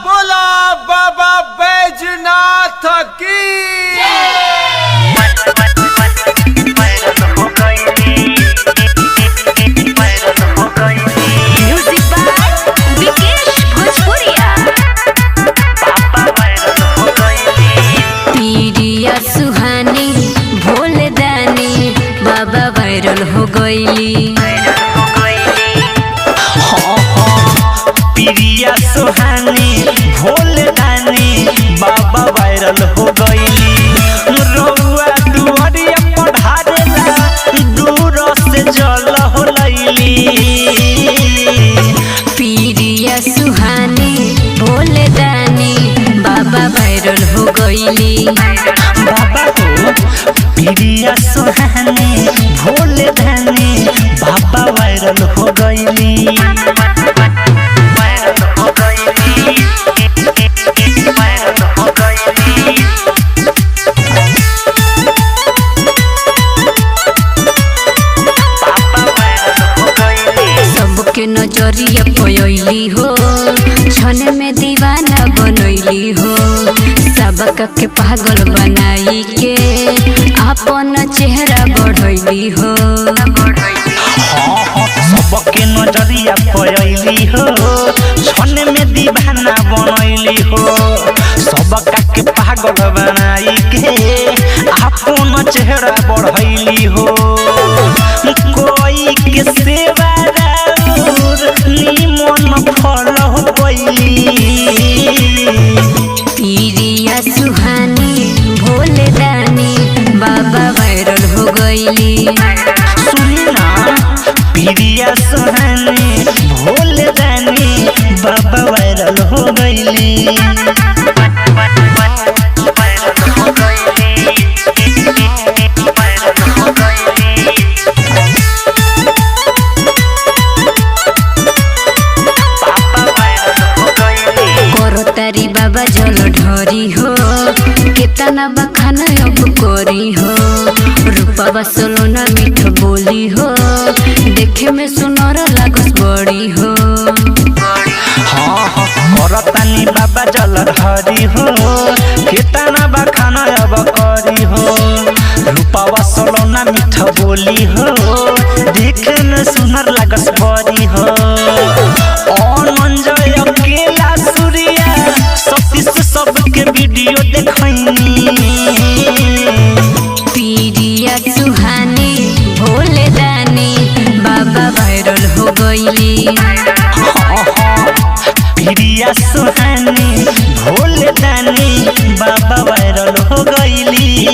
बोला बाबा बैजनाथ की। म्यूजिक बाय विकेश भोजपुरिया। पीरिया सुहानी भोले दानी बाबा वायरल हो गईली। पीरिया सुहानी भोले दानी बाबा वायरल हो गईली। रउआ दुआरिया पढ़ारेला दूर से जल हो लईली। पीरिया सुहानी भोले दानी बाबा वायरल हो गईली। बाबा हो पीरिया सुहानी भोले दानी बाबा वायरल हो गईली। सबके नजरिया पयली हो छने में दीवाना बनैली हो। सबका के पागल बनाई के अपन चेहरा बढ़ैली हो। सबके नजरिया पयली हो छने में दीवाना बनैली हो। सबका के पागल बनाई के अपन चेहरा बढ़ैली हो। कोई के सेवा निमन फल हो गईली। पीरिया सुहानी भोले दानी बाबा वायरल हो गईली। सुनी ना पीरिया सुहानी भोले दानी बाबा वायरल हो गईली। तारी बाबा जल ढरी हो केतना बखाना अब करी हो। रूपा सोलोना मीठ बोली हो देखे में सुनर लागस बड़ी हो। करतानी बाबा जल ढरी हो केतना बखाना अब करी हो। रूपा सोलोना मीठ बोली हो देखे में सुनर लागस बड़ी हो। अनंजय अकेला सूर्या सतीश सबके वीडियो देखैनी। पीरिया सुहानी भोले दानी बाबा वायरल हो गईली। पीरिया सुहानी भोले दानी बाबा वायरल हो गईली।